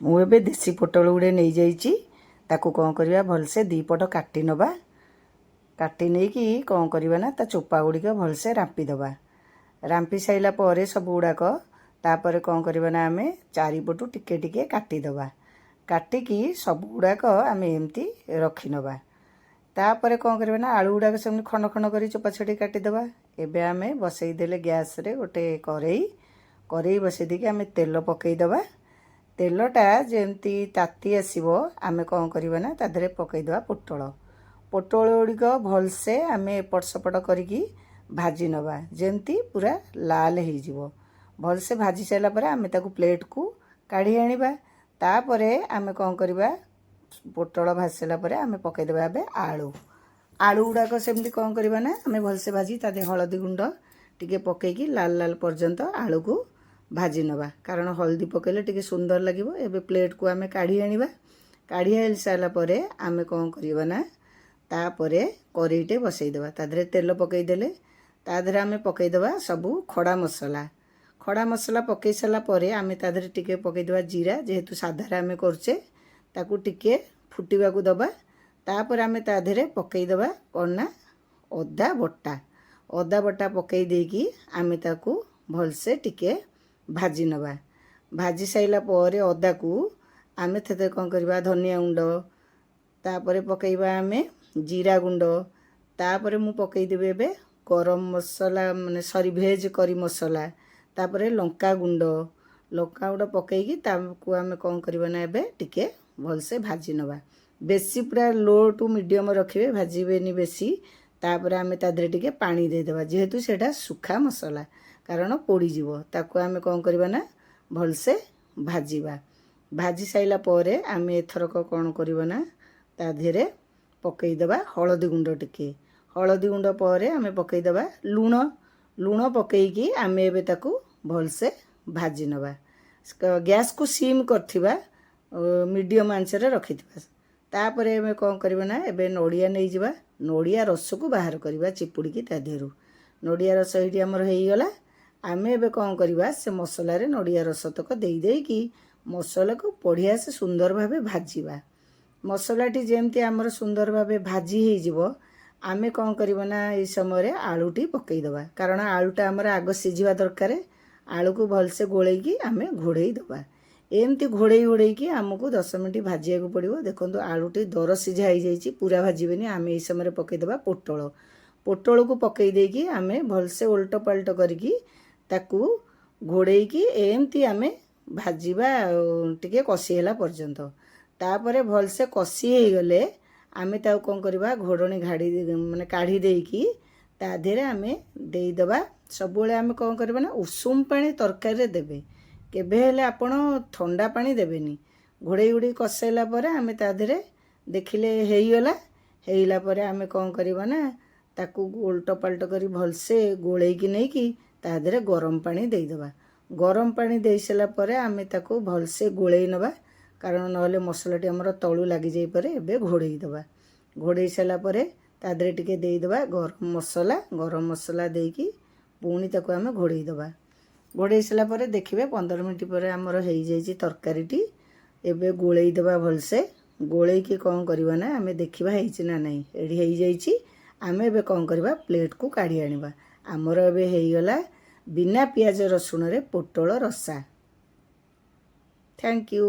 ମୁଁ ଏବେ ଦେଶୀ ପୋଟଳ ଗୁଡ଼େ ନେଇଯାଇଛି। ତାକୁ କ'ଣ କରିବା, ଭଲସେ ଦୁଇ ପଟ କାଟି ନେବା। କାଟି ନେଇକି କ'ଣ କରିବା ନା, ତା ଚୋପା ଗୁଡ଼ିକ ଭଲସେ ରାମ୍ପିଦେବା। ରାମ୍ପି ସାରିଲା ପରେ ସବୁ ଗୁଡ଼ାକ ତାପରେ କ'ଣ କରିବା ନା, ଆମେ ଚାରିପଟୁ ଟିକେ ଟିକେ କାଟିଦେବା। କାଟିକି ସବୁ ଗୁଡ଼ାକ ଆମେ ଏମିତି ରଖିନେବା। ତାପରେ କ'ଣ କରିବା ନା, ଆଳୁ ଗୁଡ଼ାକ ସେମିତି ଖଣ୍ଡ ଖଣ୍ଡ କରି ଚୋପା ଛଡ଼େଇ କାଟିଦେବା। ଏବେ ଆମେ ବସେଇ ଦେଲେ ଗ୍ୟାସ୍ରେ ଗୋଟେ କରେଇ ବସେଇ ଦେଇକି ଆମେ ତେଲ ପକାଇଦେବା। ତେଲଟା ଯେମିତି ତାତି ଆସିବ ଆମେ କ'ଣ କରିବା ନା, ତା ଦେହରେ ପକାଇଦେବା ପୋଟଳ ଗୁଡ଼ିକ ଭଲସେ ଆମେ ଏପଟ ସେପଟ କରିକି ଭାଜି ନେବା, ଯେମିତି ପୁରା ଲାଲ ହେଇଯିବ। ଭଲସେ ଭାଜି ସାରିଲା ପରେ ଆମେ ତାକୁ ପ୍ଲେଟ୍କୁ କାଢ଼ି ଆଣିବା। ତାପରେ ଆମେ କ'ଣ କରିବା, ପୋଟଳ ଭାଜି ସାରିଲା ପରେ ଆମେ ପକାଇଦେବା ଏବେ ଆଳୁ ଗୁଡ଼ାକ ସେମିତି କ'ଣ କରିବା ନା, ଆମେ ଭଲସେ ଭାଜି ତା ଦେହରେ ହଳଦୀ ଗୁଣ୍ଡ ଟିକେ ପକାଇକି ଲାଲ ଲାଲ ପର୍ଯ୍ୟନ୍ତ ଆଳୁକୁ ଭାଜି ନେବା, କାରଣ ହଳଦୀ ପକାଇଲେ ଟିକେ ସୁନ୍ଦର ଲାଗିବ। ଏବେ ପ୍ଲେଟ୍କୁ ଆମେ କାଢ଼ି ଆଣିବା। କାଢ଼ି ଆଣି ସାରିଲା ପରେ ଆମେ କ'ଣ କରିବା ନା, ତାପରେ କରେଇଟେ ବସେଇଦେବା। ତା ଦେହରେ ତେଲ ପକାଇଦେଲେ ତା ଦେହରେ ଆମେ ପକାଇଦେବା ସବୁ ଖଡ଼ା ମସଲା ପକାଇ ସାରିଲା ପରେ ଆମେ ତା ଦେହରେ ଟିକେ ପକାଇଦେବା ଜିରା, ଯେହେତୁ ସାଧାରେ ଆମେ କରୁଛେ ତାକୁ ଟିକେ ଫୁଟିବାକୁ ଦେବା। ତାପରେ ଆମେ ତା ଦେହରେ ପକାଇଦେବା କ'ଣ ନା, ଅଦା ବଟା ପକାଇ ଦେଇକି ଆମେ ତାକୁ ଭଲସେ ଟିକେ ଭାଜି ନେବା। ଭାଜି ସାରିଲା ପରେ ଅଦାକୁ ଆମେ ସେଥିରେ କ'ଣ କରିବା, ଧନିଆ ଗୁଣ୍ଡ, ତାପରେ ପକାଇବା ଆମେ ଜିରା ଗୁଣ୍ଡ, ତାପରେ ମୁଁ ପକାଇଦେବି ଏବେ ଗରମ ମସଲା ଭେଜ୍ କରି ମସଲା, ତାପରେ ଲଙ୍କା ଗୁଣ୍ଡ ପକାଇକି ତାକୁ ଆମେ କ'ଣ କରିବା ନା, ଏବେ ଟିକେ ଭଲସେ ଭାଜି ନେବା। ବେଶୀ ପୁରା ଲୋ ଟୁ ମିଡ଼ିୟମ୍ ରଖିବେ, ଭାଜିବେନି ବେଶୀ। ତାପରେ ଆମେ ତା ଦେହରେ ଟିକେ ପାଣି ଦେଇଦେବା, ଯେହେତୁ ସେଇଟା ଶୁଖା ମସଲା, କାରଣ ପୋଡ଼ିଯିବ। ତାକୁ ଆମେ କ'ଣ କରିବା ନା, ଭଲସେ ଭାଜିବା। ଭାଜି ସାରିଲା ପରେ ଆମେ ଏଥରକ କ'ଣ କରିବା ନା, ତା ଦେହରେ ପକାଇଦେବା ହଳଦୀ ଗୁଣ୍ଡ ଟିକେ। ହଳଦୀ ଗୁଣ୍ଡ ପରେ ଆମେ ପକାଇଦେବା ଲୁଣ ପକାଇକି ଆମେ ଏବେ ତାକୁ ଭଲସେ ଭାଜି ନେବା। ଗ୍ୟାସ୍କୁ ସିମ୍ କରିଥିବା, ମିଡ଼ିୟମ୍ ଆଞ୍ଚରେ ରଖିଥିବା। ତାପରେ ଆମେ କ'ଣ କରିବା ନା, ଏବେ ନଡ଼ିଆ ନେଇଯିବା। ନଡ଼ିଆ ରସକୁ ବାହାର କରିବା ଚିପୁଡ଼ିକି ତା ଦେହରୁ। ନଡ଼ିଆ ରସ ଏଇଠି ଆମର ହେଇଗଲା। ଆମେ ଏବେ କ'ଣ କରିବା, ସେ ମସଲାରେ ନଡ଼ିଆ ରସ ତକ ଦେଇକି ମସଲାକୁ ବଢ଼ିଆ ସେ ସୁନ୍ଦର ଭାବେ ଭାଜିବା। ମସଲାଟି ଯେମିତି ଆମର ସୁନ୍ଦର ଭାବେ ଭାଜି ହେଇଯିବ, ଆମେ କ'ଣ କରିବା ନା, ଏଇ ସମୟରେ ଆଳୁଟି ପକାଇଦେବା, କାରଣ ଆଳୁଟା ଆମର ଆଗ ସିଝିବା ଦରକାର। ଆଳୁକୁ ଭଲସେ ଗୋଳେଇକି ଆମେ ଘୋଡ଼େଇ ଦେବା। ଏମିତି ଘୋଡ଼େଇକି ଆମକୁ 10 ମିନିଟ୍ ଭାଜିବାକୁ ପଡ଼ିବ। ଦେଖନ୍ତୁ ଆଳୁଟି ଦର ସିଝା ହେଇଯାଇଛି, ପୁରା ଭାଜିବେନି। ଆମେ ଏଇ ସମୟରେ ପକାଇଦେବା ପୋଟଳକୁ ପକାଇ ଦେଇକି ଆମେ ଭଲସେ ଓଲଟ ପାଲଟ କରିକି ତାକୁ ଘୋଡ଼େଇକି ଏମିତି ଆମେ ଭାଜିବା, ଟିକେ କଷି ହେଲା ପର୍ଯ୍ୟନ୍ତ। ତାପରେ ଭଲସେ କଷି ହେଇଗଲେ ଆମେ ତାକୁ କ'ଣ କରିବା, ଘୋଡ଼ଣୀ କାଢ଼ି ଦେଇକି ତା ଦେହରେ ଆମେ ଦେଇଦେବା। ସବୁବେଳେ ଆମେ କ'ଣ କରିବା ନା, ଉଷୁମ ପାଣି ତରକାରୀରେ ଦେବେ, କେବେ ହେଲେ ଆପଣ ଥଣ୍ଡା ପାଣି ଦେବେନି। ଘୋଡ଼େଇ କଷାଇଲା ପରେ ଆମେ ତା ଦେହରେ ଦେଖିଲେ ହେଇଗଲା ପରେ ଆମେ କ'ଣ କରିବା ନା, ତାକୁ ଓଲଟ ପାଲଟ କରି ଭଲସେ ଗୋଳେଇକି ନେଇକି ତା ଦେହରେ ଗରମ ପାଣି ଦେଇଦେବା। ଗରମ ପାଣି ଦେଇ ସାରିଲା ପରେ ଆମେ ତାକୁ ଭଲସେ ଗୋଳେଇ ନେବା, କାରଣ ନହେଲେ ମସଲାଟି ଆମର ତଳୁ ଲାଗିଯାଇପାରେ। ଏବେ ଘୋଡ଼େଇ ଦେବା। ଘୋଡ଼େଇ ସାରିଲା ପରେ ତା ଦେହରେ ଟିକେ ଦେଇଦେବା ଗରମ ମସଲା ଦେଇକି ପୁଣି ତାକୁ ଆମେ ଘୋଡ଼େଇ ଦେବା। ଘୋଡ଼େଇ ସାରିଲା ପରେ ଦେଖିବେ 15 ମିନିଟ୍ ପରେ ଆମର ହେଇଯାଇଛି ତରକାରୀଟି। ଏବେ ଗୋଳେଇ ଦେବା ଭଲସେ। ଗୋଳେଇକି କ'ଣ କରିବା ନା, ଆମେ ଦେଖିବା ହେଇଛି ନା ନାହିଁ। ଏଠି ହେଇଯାଇଛି। ଆମେ ଏବେ କ'ଣ କରିବା, ପ୍ଲେଟ୍କୁ କାଢ଼ି ଆଣିବା। ଆମର ଏବେ ହେଇଗଲା ବିନା ପିଆଜ ରସୁଣରେ ପୋଟଳ ରସା। Thank you.